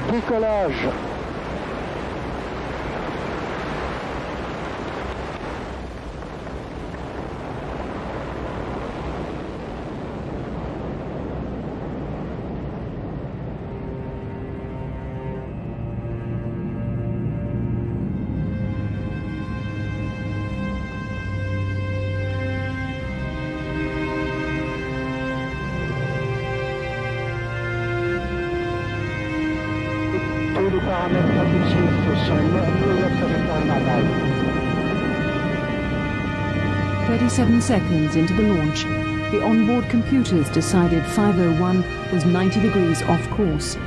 Décollage. 37 seconds into the launch, the onboard computers decided 501 was 90 degrees off course.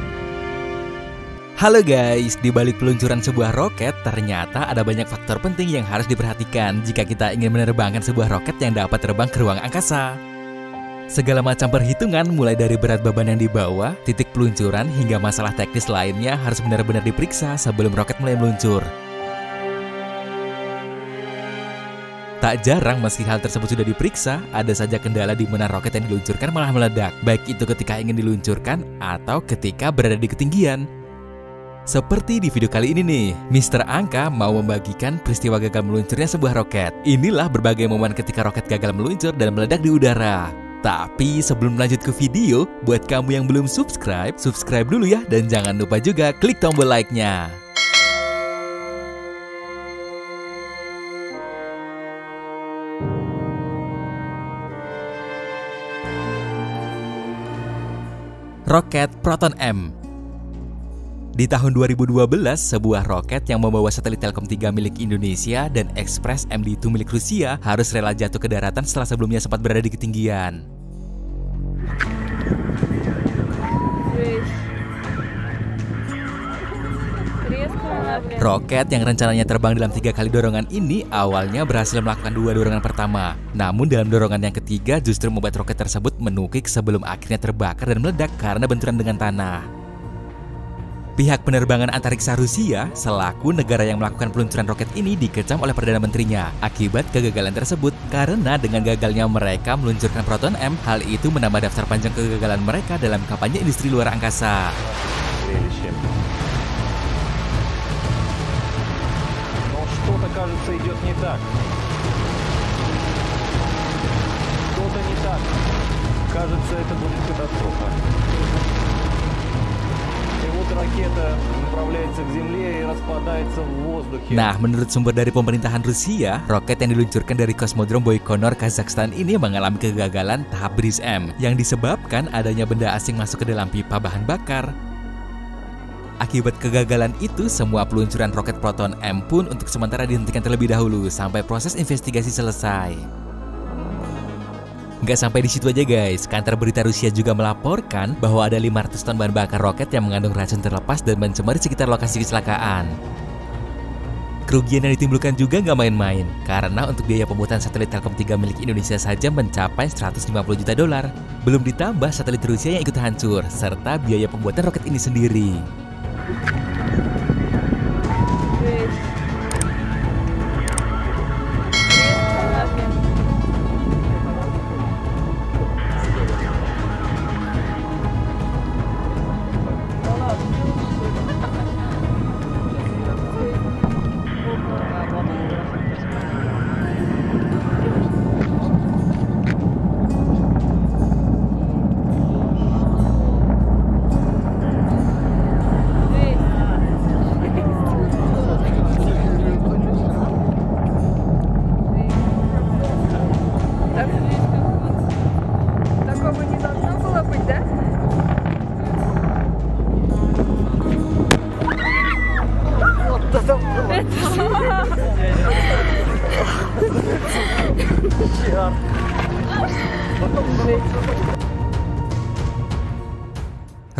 Halo guys, di balik peluncuran sebuah roket, ternyata ada banyak faktor penting yang harus diperhatikan jika kita ingin menerbangkan sebuah roket yang dapat terbang ke ruang angkasa. Segala macam perhitungan mulai dari berat beban yang dibawa, titik peluncuran, hingga masalah teknis lainnya harus benar-benar diperiksa sebelum roket mulai meluncur. Tak jarang meski hal tersebut sudah diperiksa, ada saja kendala di mana roket yang diluncurkan malah meledak, baik itu ketika ingin diluncurkan atau ketika berada di ketinggian. Seperti di video kali ini nih, Mr. Angka mau membagikan peristiwa gagal meluncurnya sebuah roket. Inilah berbagai momen ketika roket gagal meluncur dan meledak di udara. Tapi sebelum lanjut ke video, buat kamu yang belum subscribe, subscribe dulu ya, dan jangan lupa juga klik tombol like-nya. Roket Proton M. Di tahun 2012, sebuah roket yang membawa satelit Telkom 3 milik Indonesia dan Express MD2 milik Rusia harus rela jatuh ke daratan setelah sebelumnya sempat berada di ketinggian. Roket yang rencananya terbang dalam 3 kali dorongan ini awalnya berhasil melakukan 2 dorongan pertama. Namun dalam dorongan yang ketiga justru membuat roket tersebut menukik sebelum akhirnya terbakar dan meledak karena benturan dengan tanah. Pihak penerbangan antariksa Rusia selaku negara yang melakukan peluncuran roket ini dikecam oleh Perdana Menterinya akibat kegagalan tersebut, karena dengan gagalnya mereka meluncurkan Proton M, hal itu menambah daftar panjang kegagalan mereka dalam kampanye industri luar angkasa. Nah, menurut sumber dari pemerintahan Rusia, roket yang diluncurkan dari Kosmodrom Baikonur, Kazakhstan ini mengalami kegagalan tahap Bris M yang disebabkan adanya benda asing masuk ke dalam pipa bahan bakar. Akibat kegagalan itu, semua peluncuran roket Proton M pun untuk sementara dihentikan terlebih dahulu sampai proses investigasi selesai. Nggak sampai di situ aja guys, kantor berita Rusia juga melaporkan bahwa ada 500 ton bahan bakar roket yang mengandung racun terlepas dan mencemari sekitar lokasi kecelakaan. Kerugian yang ditimbulkan juga nggak main-main, karena untuk biaya pembuatan satelit Telkom 3 milik Indonesia saja mencapai 150 juta dolar. Belum ditambah satelit Rusia yang ikut hancur, serta biaya pembuatan roket ini sendiri.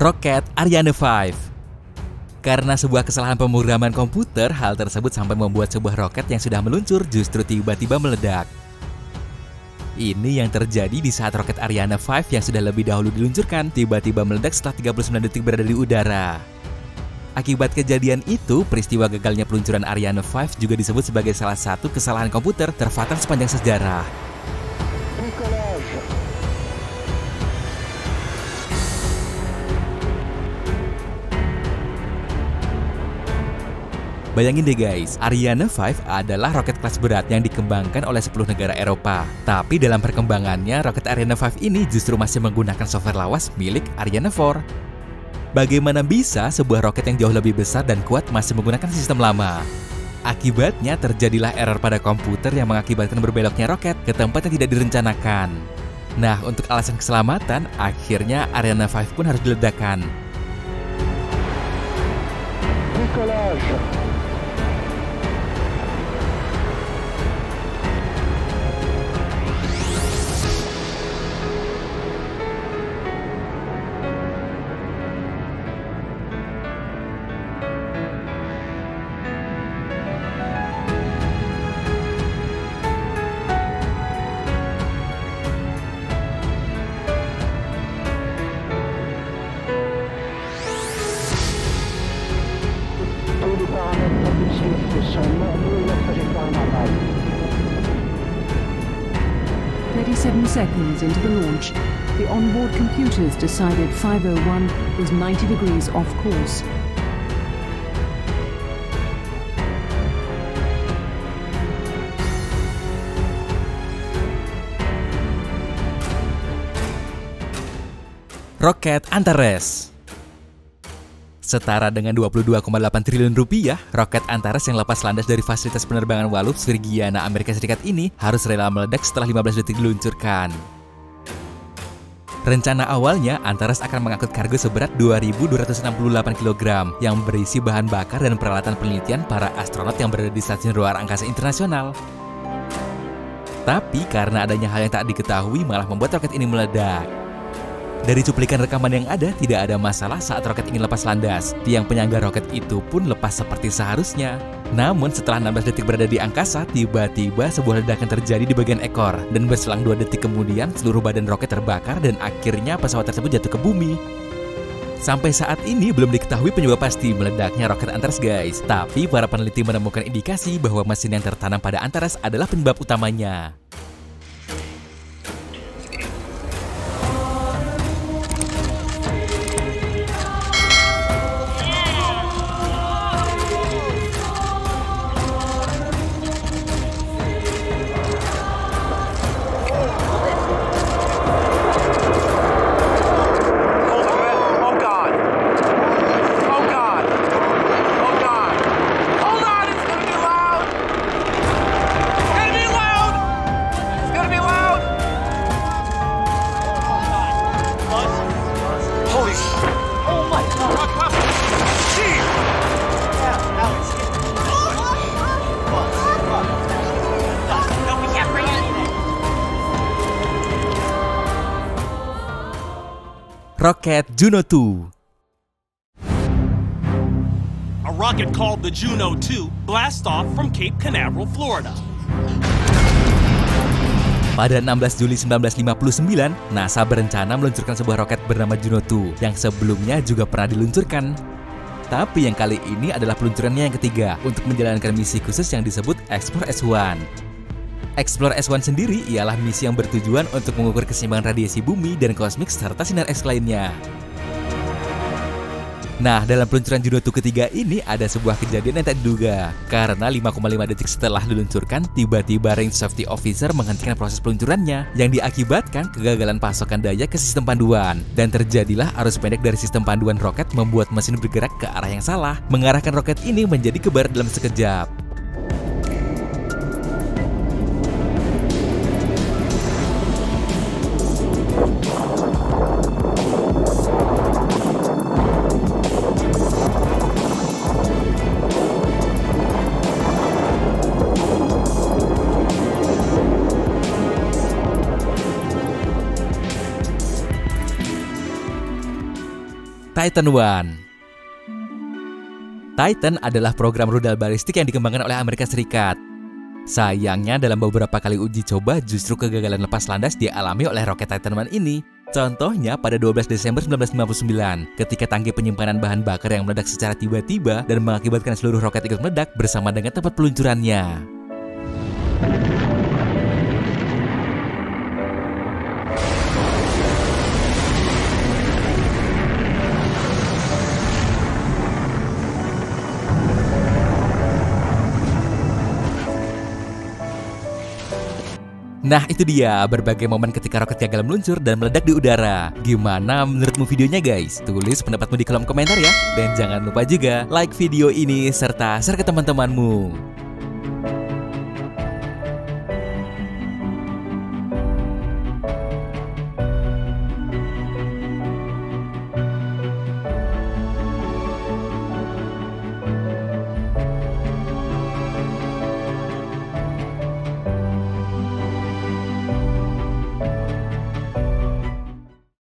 Roket Ariane 5. Karena sebuah kesalahan pemrograman komputer, hal tersebut sampai membuat sebuah roket yang sudah meluncur justru tiba-tiba meledak. Ini yang terjadi di saat roket Ariane 5 yang sudah lebih dahulu diluncurkan tiba-tiba meledak setelah 39 detik berada di udara. Akibat kejadian itu, peristiwa gagalnya peluncuran Ariane 5 juga disebut sebagai salah satu kesalahan komputer terfatal sepanjang sejarah. Bayangin deh guys, Ariane 5 adalah roket kelas berat yang dikembangkan oleh 10 negara Eropa. Tapi dalam perkembangannya, roket Ariane 5 ini justru masih menggunakan software lawas milik Ariane 4. Bagaimana bisa sebuah roket yang jauh lebih besar dan kuat masih menggunakan sistem lama? Akibatnya terjadilah error pada komputer yang mengakibatkan berbeloknya roket ke tempat yang tidak direncanakan. Nah, untuk alasan keselamatan, akhirnya Ariane 5 pun harus diledakkan. Seconds into the launch, the onboard computers decided 501 was 90 degrees off course. Roket Antares. Setara dengan 22,8 triliun rupiah, roket Antares yang lepas landas dari fasilitas penerbangan Wallops, Virginia, Amerika Serikat ini harus rela meledak setelah 15 detik diluncurkan. Rencana awalnya, Antares akan mengangkut kargo seberat 2.268 kg yang berisi bahan bakar dan peralatan penelitian para astronot yang berada di Stasiun Luar Angkasa Internasional. Tapi karena adanya hal yang tak diketahui malah membuat roket ini meledak. Dari cuplikan rekaman yang ada, tidak ada masalah saat roket ini lepas landas. Tiang penyangga roket itu pun lepas seperti seharusnya. Namun setelah 16 detik berada di angkasa, tiba-tiba sebuah ledakan terjadi di bagian ekor. Dan berselang 2 detik kemudian, seluruh badan roket terbakar dan akhirnya pesawat tersebut jatuh ke bumi. Sampai saat ini belum diketahui penyebab pasti meledaknya roket Antares guys. Tapi para peneliti menemukan indikasi bahwa mesin yang tertanam pada Antares adalah penyebab utamanya. Roket Juno 2. A rocket called the Juno 2 blast off from Cape Canaveral, Florida. Pada 16 Juli 1959, NASA berencana meluncurkan sebuah roket bernama Juno 2 yang sebelumnya juga pernah diluncurkan. Tapi yang kali ini adalah peluncurannya yang ketiga untuk menjalankan misi khusus yang disebut Explore S1. Explore S1 sendiri ialah misi yang bertujuan untuk mengukur keseimbangan radiasi bumi dan kosmik serta sinar X lainnya. Nah, dalam peluncuran Juno 2 ketiga ini ada sebuah kejadian yang tak diduga. Karena 5,5 detik setelah diluncurkan, tiba-tiba Range Safety Officer menghentikan proses peluncurannya yang diakibatkan kegagalan pasokan daya ke sistem panduan. Dan terjadilah arus pendek dari sistem panduan roket membuat mesin bergerak ke arah yang salah, mengarahkan roket ini menjadi ke barat dalam sekejap. Titan I. Titan adalah program rudal balistik yang dikembangkan oleh Amerika Serikat. Sayangnya dalam beberapa kali uji coba justru kegagalan lepas landas dialami oleh roket Titan I ini. Contohnya pada 12 Desember 1959 ketika tangki penyimpanan bahan bakar yang meledak secara tiba-tiba dan mengakibatkan seluruh roket ikut meledak bersama dengan tempat peluncurannya. Nah itu dia berbagai momen ketika roket gagal meluncur dan meledak di udara. Gimana menurutmu videonya guys? Tulis pendapatmu di kolom komentar ya. Dan jangan lupa juga like video ini serta share ke teman-temanmu.